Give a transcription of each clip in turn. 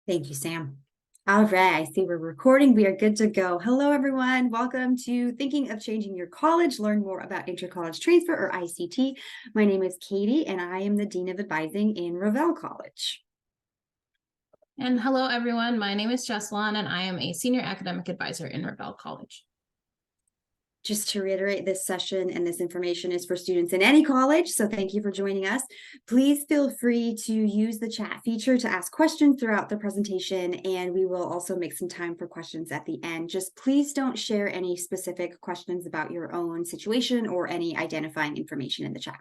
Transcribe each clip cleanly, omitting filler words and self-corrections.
Thank you, Sam. All right, I see we're recording. We are good to go. Hello, everyone. Welcome to Thinking of Changing Your College. Learn more about Intercollege Transfer, or ICT. My name is Katie, and I am the Dean of Advising in Revelle College. And hello, everyone. My name is Jessalyn, and I am a Senior Academic Advisor in Revelle College. Just to reiterate, this session and this information is for students in any college, so thank you for joining us. Please feel free to use the chat feature to ask questions throughout the presentation, and we will also make some time for questions at the end. Just please don't share any specific questions about your own situation or any identifying information in the chat.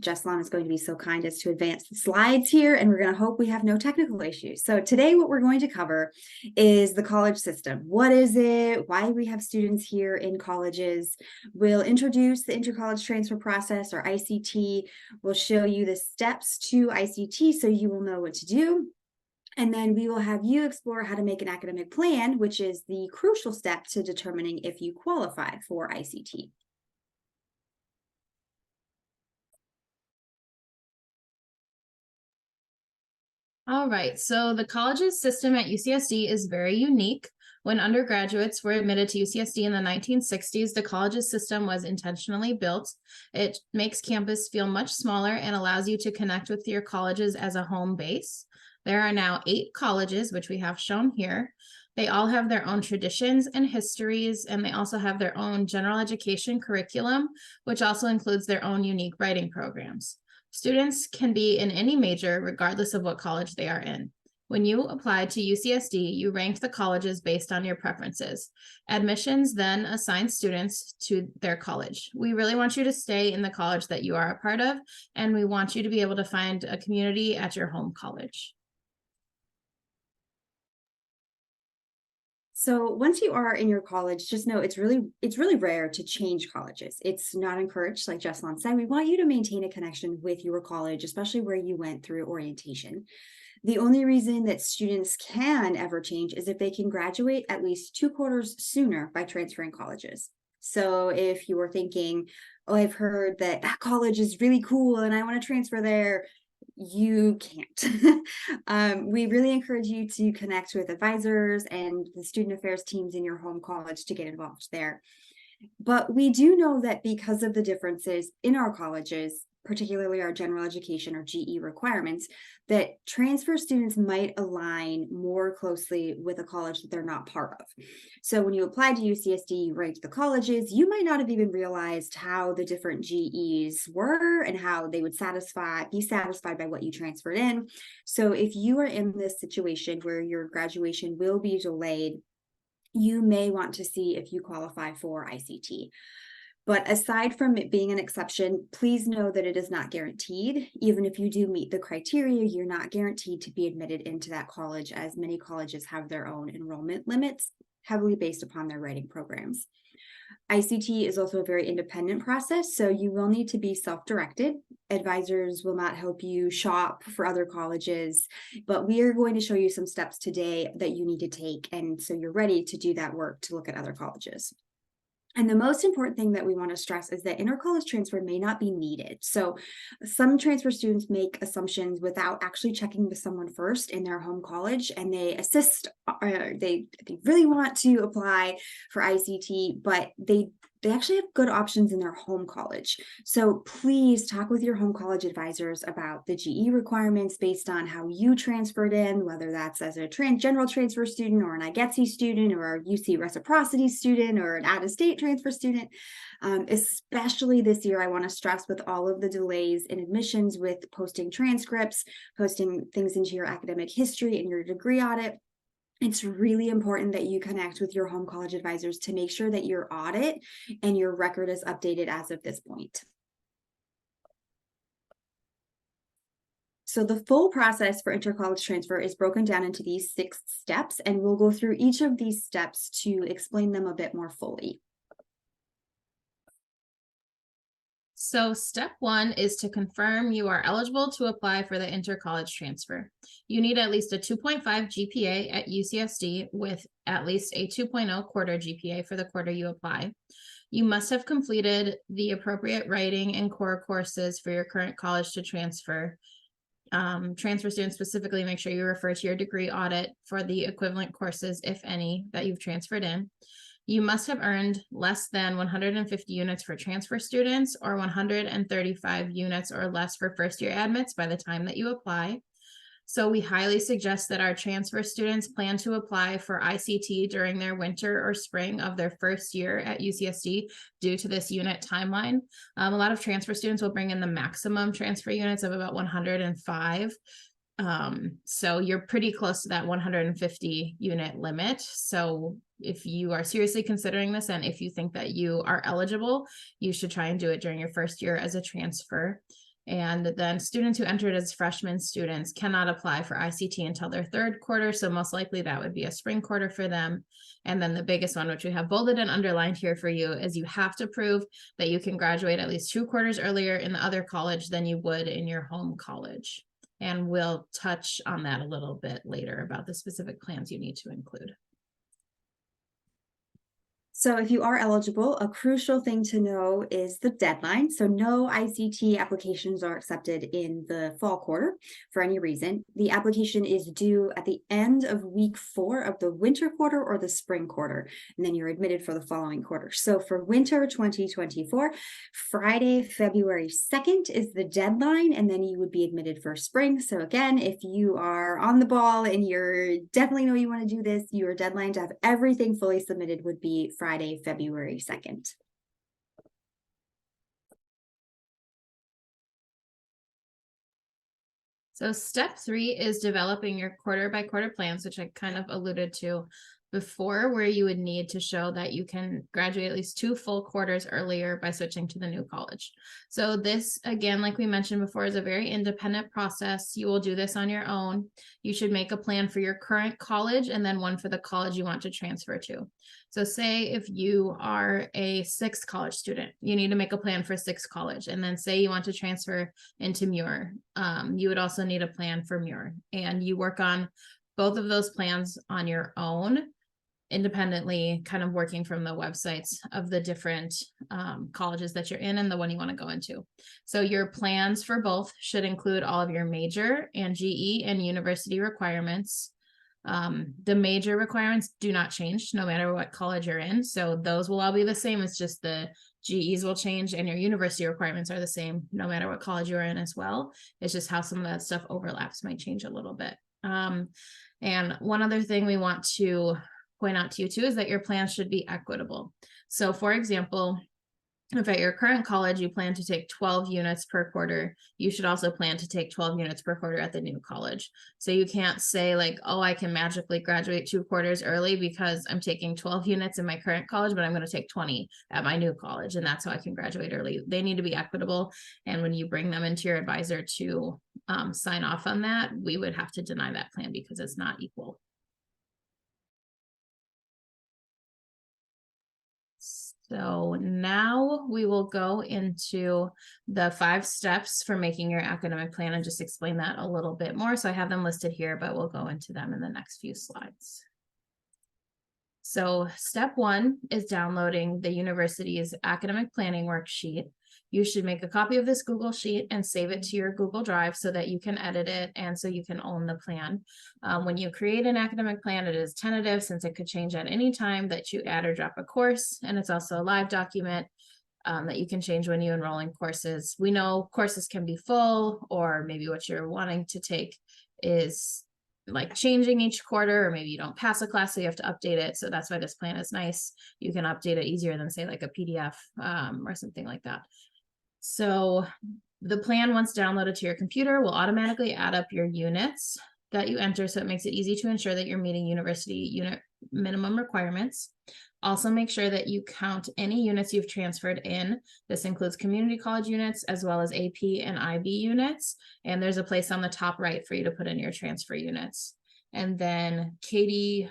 Jessalyn is going to be so kind as to advance the slides here, and we're going to hope we have no technical issues. So today what we're going to cover is the college system. What is it? Why we have students here in colleges? We'll introduce the intercollege transfer process, or ICT. We'll show you the steps to ICT so you will know what to do. And then we will have you explore how to make an academic plan, which is the crucial step to determining if you qualify for ICT. All right, so the college's system at UCSD is very unique. When undergraduates were admitted to UCSD in the 1960s, the college's system was intentionally built. It makes campus feel much smaller and allows you to connect with your colleges as a home base. There are now 8 colleges, which we have shown here. They all have their own traditions and histories, and they also have their own general education curriculum, which also includes their own unique writing programs. Students can be in any major, regardless of what college they are in. When you applied to UCSD, you ranked the colleges based on your preferences. Admissions then assign students to their college. We really want you to stay in the college that you are a part of, and we want you to be able to find a community at your home college. So once you are in your college, just know it's really rare to change colleges. It's not encouraged, like Jessalyn said. We want you to maintain a connection with your college, especially where you went through orientation. The only reason that students can ever change is if they can graduate at least 2 quarters sooner by transferring colleges. So if you were thinking, oh, I've heard that college is really cool and I want to transfer there, you can't. We really encourage you to connect with advisors and the student affairs teams in your home college to get involved there. But we do know that because of the differences in our colleges, particularly our general education or GE requirements, that transfer students might align more closely with a college that they're not part of. So when you apply to UCSD, you ranked the colleges, you might not have even realized how the different GEs were and how they would be satisfied by what you transferred in. So if you are in this situation where your graduation will be delayed, you may want to see if you qualify for ICT. But aside from it being an exception, please know that it is not guaranteed. Even if you do meet the criteria, you're not guaranteed to be admitted into that college, as many colleges have their own enrollment limits, heavily based upon their writing programs. ICT is also a very independent process, so you will need to be self-directed. Advisors will not help you shop for other colleges, but we are going to show you some steps today that you need to take, and so you're ready to do that work to look at other colleges. And the most important thing that we want to stress is that intercollege transfer may not be needed. So some transfer students make assumptions without actually checking with someone first in their home college, and they they really want to apply for ICT, but they actually have good options in their home college. So please talk with your home college advisors about the GE requirements based on how you transferred in, whether that's as a general transfer student or an IGETC student or a UC reciprocity student or an out-of-state transfer student. Especially this year, I want to stress, with all of the delays in admissions with posting transcripts, posting things into your academic history and your degree audit, it's really important that you connect with your home college advisors to make sure that your audit and your record is updated as of this point. So the full process for intercollege transfer is broken down into these 6 steps, and we'll go through each of these steps to explain them a bit more fully. So step 1 is to confirm you are eligible to apply for the intercollege transfer. You need at least a 2.5 GPA at UCSD with at least a 2.0 quarter GPA for the quarter you apply. You must have completed the appropriate writing and core courses for your current college to transfer. transfer students specifically, make sure you refer to your degree audit for the equivalent courses, if any, that you've transferred in. You must have earned less than 150 units for transfer students or 135 units or less for first year admits by the time that you apply. So we highly suggest that our transfer students plan to apply for ICT during their winter or spring of their first year at UCSD due to this unit timeline. A lot of transfer students will bring in the maximum transfer units of about 105. So you're pretty close to that 150 unit limit. So if you are seriously considering this and if you think that you are eligible, you should try and do it during your first year as a transfer. And then students who entered as freshman students cannot apply for ICT until their third quarter. So most likely that would be a spring quarter for them. And then the biggest one, which we have bolded and underlined here for you, is you have to prove that you can graduate at least 2 quarters earlier in the other college than you would in your home college. And we'll touch on that a little bit later about the specific plans you need to include. So if you are eligible, a crucial thing to know is the deadline. So no ICT applications are accepted in the fall quarter for any reason. The application is due at the end of week 4 of the winter quarter or the spring quarter, and then you're admitted for the following quarter. So for winter 2024, Friday, February 2nd is the deadline, and then you would be admitted for spring. So again, if you are on the ball and you're definitely know you want to do this, your deadline to have everything fully submitted would be Friday, February 2nd. So step 3 is developing your quarter by quarter plans, which I kind of alluded to before, where you would need to show that you can graduate at least 2 full quarters earlier by switching to the new college. So this, again, like we mentioned before, is a very independent process. You will do this on your own. You should make a plan for your current college and then one for the college you want to transfer to. So say if you are a 6th college student, you need to make a plan for 6th college. And then say you want to transfer into Muir. You would also need a plan for Muir. And you work on both of those plans on your own, independently, kind of working from the websites of the different colleges that you're in and the one you want to go into. So your plans for both should include all of your major and GE and university requirements. The major requirements do not change no matter what college you're in. So those will all be the same. It's just the GEs will change and your university requirements are the same no matter what college you're in as well. It's just how some of that stuff overlaps might change a little bit. And one other thing we want to point out to you too is that your plans should be equitable. So for example, if at your current college you plan to take 12 units per quarter, you should also plan to take 12 units per quarter at the new college. So you can't say like, oh, I can magically graduate 2 quarters early because I'm taking 12 units in my current college, but I'm going to take 20 at my new college, and that's how I can graduate early. They need to be equitable. And when you bring them into your advisor to sign off on that, we would have to deny that plan because it's not equal. So now we will go into the 5 steps for making your academic plan and just explain that a little bit more. So I have them listed here, but we'll go into them in the next few slides. So step 1 is downloading the university's academic planning worksheet. You should make a copy of this Google Sheet and save it to your Google Drive so that you can edit it and so you can own the plan. When you create an academic plan, it is tentative since it could change at any time that you add or drop a course. And it's also a live document that you can change when you enroll in courses. We know courses can be full, or maybe what you're wanting to take is like changing each quarter, or maybe you don't pass a class, so you have to update it. So that's why this plan is nice. You can update it easier than say like a PDF or something like that. So the plan, once downloaded to your computer, will automatically add up your units that you enter. So it makes it easy to ensure that you're meeting university unit minimum requirements. Also make sure that you count any units you've transferred in. This includes community college units as well as AP and IB units. And there's a place on the top right for you to put in your transfer units. And then Katie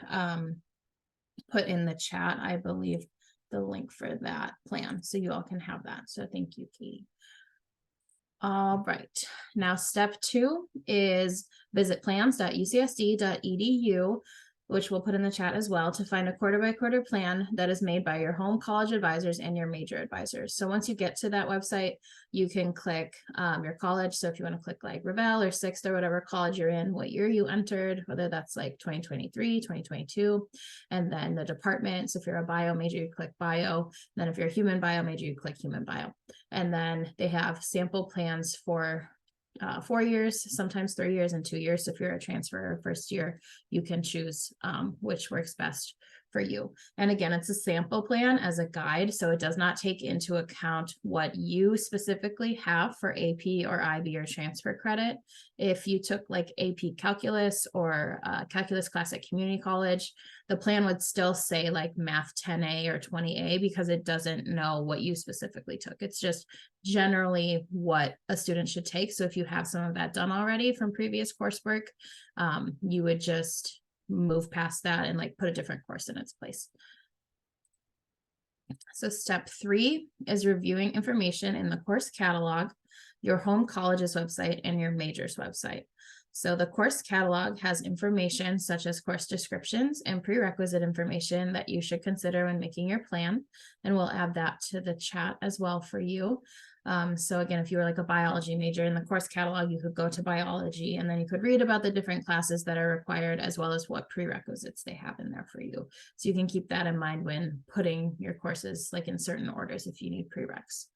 put in the chat, I believe, the link for that plan. So you all can have that. So thank you, Katie. All right. Now, step 2 is visit plans.ucsd.edu. which we'll put in the chat as well, to find a quarter by quarter plan that is made by your home college advisors and your major advisors. So once you get to that website, you can click your college. So if you want to click like Revelle or Sixth or whatever college you're in, what year you entered, whether that's like 2023, 2022, and then the department. So if you're a bio major, you click bio. And then if you're a human bio major, you click human bio. And then they have sample plans for 4 years, sometimes 3 years, and 2 years. So if you're a transfer first year, you can choose which works best for you. And again, it's a sample plan as a guide, so it does not take into account what you specifically have for AP or IB or transfer credit. If you took like AP Calculus or Calculus class at community college, the plan would still say like Math 10A or 20A because it doesn't know what you specifically took. It's just generally what a student should take. So if you have some of that done already from previous coursework, you would just move past that and like put a different course in its place. So step 3 is reviewing information in the course catalog, your home college's website, and your major's website. So the course catalog has information such as course descriptions and prerequisite information that you should consider when making your plan. And we'll add that to the chat as well for you. So again, if you were like a biology major in the course catalog, you could go to biology and then you could read about the different classes that are required as well as what prerequisites they have in there for you. So you can keep that in mind when putting your courses like in certain orders if you need prereqs.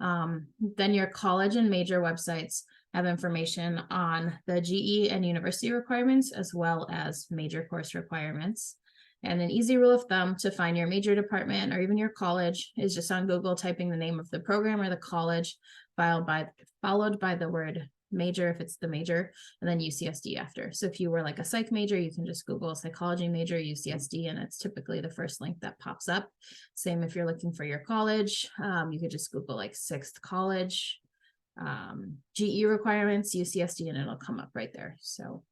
Then your college and major websites have information on the GE and university requirements as well as major course requirements. And an easy rule of thumb to find your major department or even your college is just on Google typing the name of the program or the college, followed by the word major if it's the major, and then UCSD after. So if you were like a psych major, you can just Google psychology major UCSD, and it's typically the first link that pops up. Same if you're looking for your college, you could just Google like Sixth College, GE requirements, UCSD, and it'll come up right there. So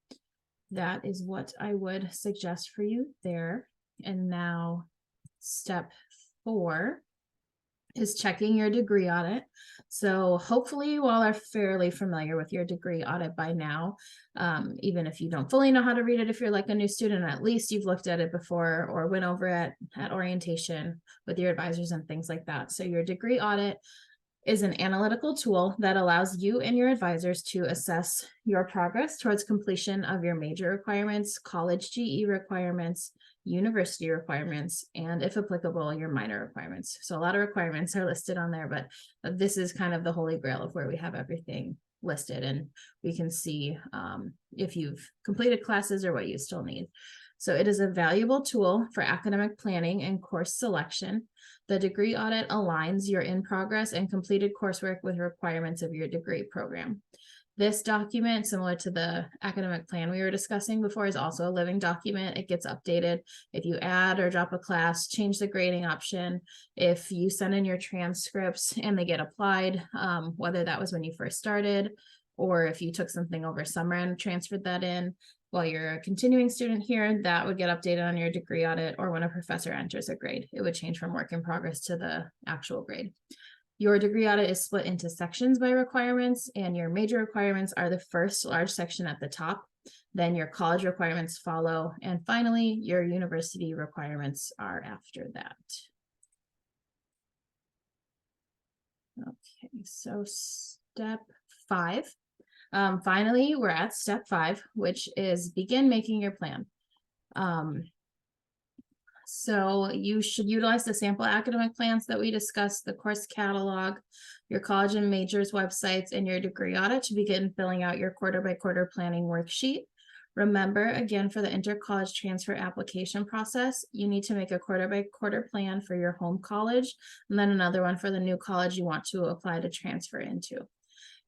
that is what I would suggest for you there. And now step 4 is checking your degree audit. So hopefully you all are fairly familiar with your degree audit by now. Even if you don't fully know how to read it, if you're like a new student, at least you've looked at it before or went over it at orientation with your advisors and things like that. So your degree audit is an analytical tool that allows you and your advisors to assess your progress towards completion of your major requirements, college GE requirements, university requirements, and if applicable, your minor requirements. So a lot of requirements are listed on there, but this is kind of the holy grail of where we have everything listed, and we can see if you've completed classes or what you still need. So it is a valuable tool for academic planning and course selection. The degree audit aligns your in-progress and completed coursework with requirements of your degree program. This document, similar to the academic plan we were discussing before, is also a living document. It gets updated if you add or drop a class, change the grading option, if you send in your transcripts and they get applied, whether that was when you first started or if you took something over summer and transferred that in while you're a continuing student here, that would get updated on your degree audit, or when a professor enters a grade, it would change from work in progress to the actual grade. Your degree audit is split into sections by requirements, and your major requirements are the first large section at the top. Then your college requirements follow, and finally, your university requirements are after that. Okay, so step 5. Finally, we're at step 5, which is begin making your plan. So you should utilize the sample academic plans that we discussed, the course catalog, your college and majors websites, and your degree audit to begin filling out your quarter by quarter planning worksheet. Remember, again, for the inter-college transfer application process, you need to make a quarter by quarter plan for your home college, and then another one for the new college you want to apply to transfer into.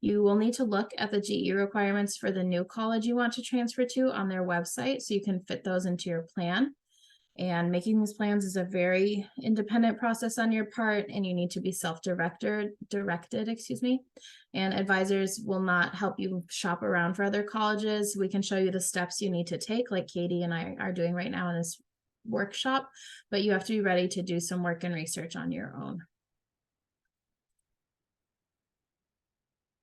You will need to look at the GE requirements for the new college you want to transfer to on their website so you can fit those into your plan. And making these plans is a very independent process on your part, and you need to be self-directed, and advisors will not help you shop around for other colleges. We can show you the steps you need to take, like Katie and I are doing right now in this workshop, but you have to be ready to do some work and research on your own.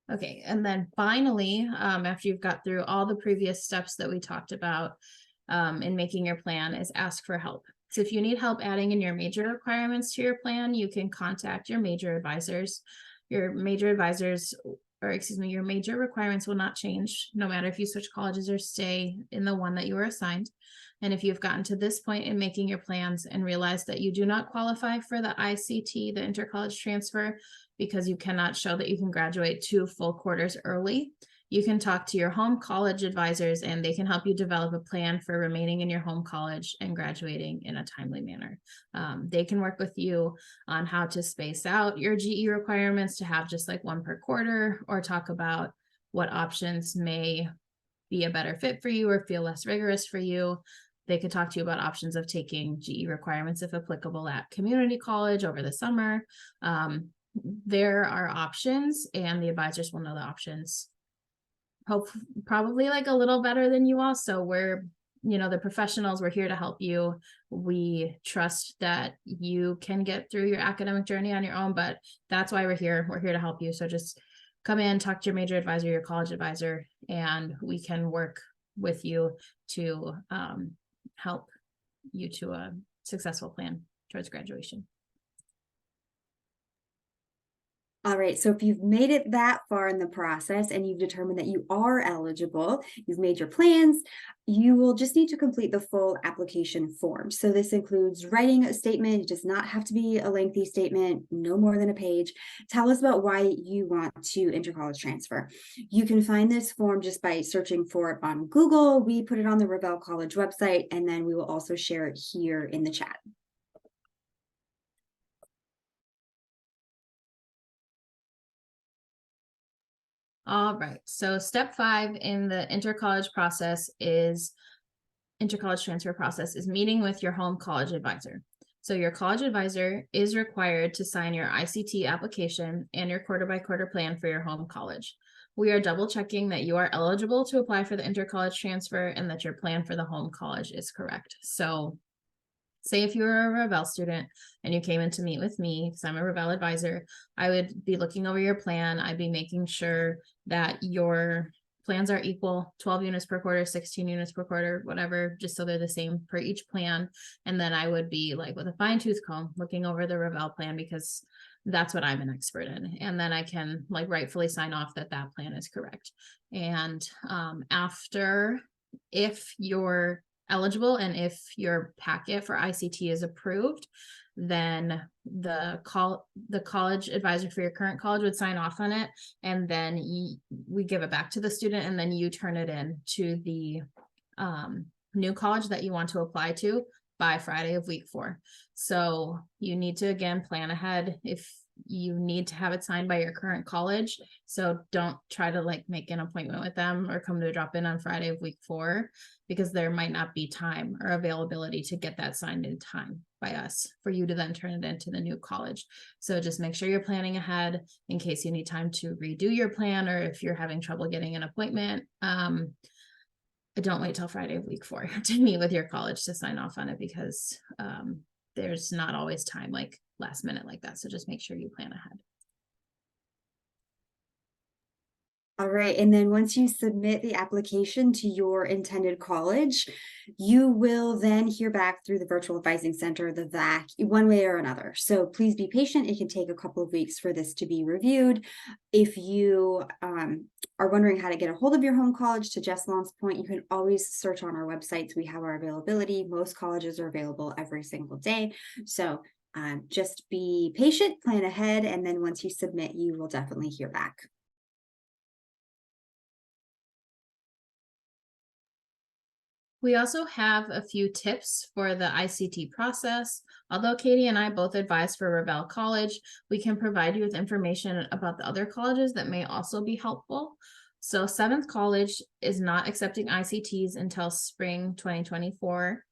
Okay, and then finally, after you've got through all the previous steps that we talked about, in making your plan is ask for help. So if you need help adding in your major requirements to your plan, you can contact your major advisors. Your major advisors, or excuse me, your major requirements will not change no matter if you switch colleges or stay in the one that you were assigned. And if you've gotten to this point in making your plans and realize that you do not qualify for the ICT, the intercollege transfer, because you cannot show that you can graduate 2 full quarters early, you can talk to your home college advisors and they can help you develop a plan for remaining in your home college and graduating in a timely manner. They can work with you on how to space out your GE requirements to have just like 1 per quarter, or talk about what options may be a better fit for you or feel less rigorous for you. They could talk to you about options of taking GE requirements, if applicable, at community college over the summer. There are options, and the advisors will know the options probably like a little better than you all. So we're, the professionals, we're here to help you. We trust that you can get through your academic journey on your own, but that's why we're here. We're here to help you. So just come in, talk to your major advisor, your college advisor, and we can work with you to help you to a successful plan towards graduation. All right, so if you've made it that far in the process and you've determined that you are eligible, you've made your plans, you will just need to complete the full application form. So this includes writing a statement. It does not have to be a lengthy statement, no more than a page. Tell us about why you want to intercollege transfer. You can find this form just by searching for it on Google. We put it on the Revelle College website, and then we will also share it here in the chat. All right, so step 5 in the intercollege transfer process is meeting with your home college advisor. So your college advisor is required to sign your ICT application and your quarter-by-quarter plan for your home college. We are double checking that you are eligible to apply for the intercollege transfer and that your plan for the home college is correct. So say if you were a Revelle student and you came in to meet with me, because I'm a Revelle advisor, I would be looking over your plan. I'd be making sure that your plans are equal, 12 units per quarter, 16 units per quarter, whatever, just so they're the same for each plan. And then I would be like with a fine tooth comb looking over the Revelle plan, because that's what I'm an expert in. And then I can like rightfully sign off that that plan is correct. And after, if you're eligible and if your packet for ICT is approved, then the college advisor for your current college would sign off on it, and then we give it back to the student, and then you turn it in to the new college that you want to apply to by Friday of week 4. So you need to, again, plan ahead if you need to have it signed by your current college. So don't try to like make an appointment with them or come to a drop-in on Friday of week 4, because there might not be time or availability to get that signed in time by us for you to then turn it into the new college. So just make sure you're planning ahead in case you need time to redo your plan, or if you're having trouble getting an appointment. Don't wait till Friday of week 4 to meet with your college to sign off on it, because there's not always time like last minute like that. So just make sure you plan ahead. All right, and then once you submit the application to your intended college, you will then hear back through the Virtual Advising Center, the VAC, one way or another. So please be patient. It can take a couple of weeks for this to be reviewed. If you are wondering how to get a hold of your home college, to Jessalyn's point, you can always search on our websites. We have our availability. Most colleges are available every single day. So just be patient, plan ahead, and then once you submit, you will definitely hear back. We also have a few tips for the ICT process. Although Katie and I both advise for Revelle College, we can provide you with information about the other colleges that may also be helpful. So 7th College is not accepting ICTs until spring 2024.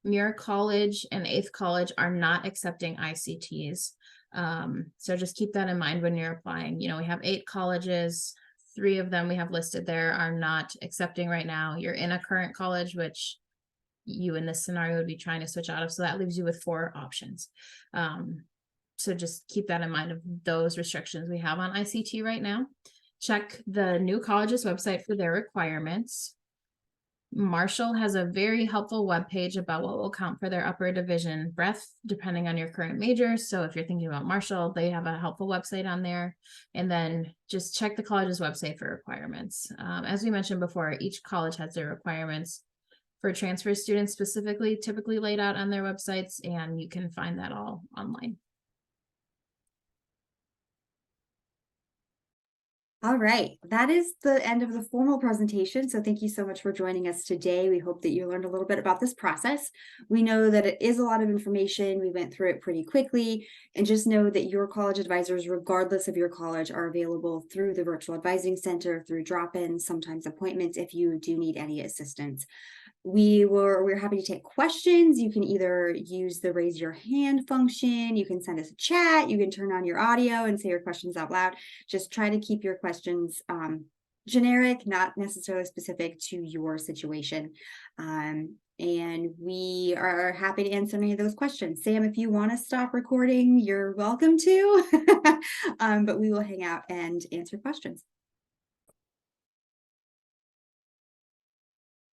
Muir College and 8th College are not accepting ICTs. So just keep that in mind when you're applying. We have 8 colleges. 3 of them we have listed there are not accepting right now. You're in a current college, which you in this scenario would be trying to switch out of. So that leaves you with 4 options. So just keep that in mind of those restrictions we have on ICT right now. Check the new college's website for their requirements. Marshall has a very helpful webpage about what will count for their upper division breadth, depending on your current major. So if you're thinking about Marshall, they have a helpful website on there. And then just check the college's website for requirements. As we mentioned before, each college has their requirements for transfer students specifically, typically laid out on their websites, and you can find that all online. All right, that is the end of the formal presentation. So thank you so much for joining us today. We hope that you learned a little bit about this process. We know that it is a lot of information. We went through it pretty quickly, and just know that your college advisors, regardless of your college, are available through the virtual advising center, through drop-ins, sometimes appointments, if you do need any assistance. We're happy to take questions. You can either use the raise your hand function, you can send us a chat, you can turn on your audio and say your questions out loud. Just try to keep your questions generic, not necessarily specific to your situation. And we are happy to answer any of those questions. Sam, if you want to stop recording, you're welcome to, but we will hang out and answer questions.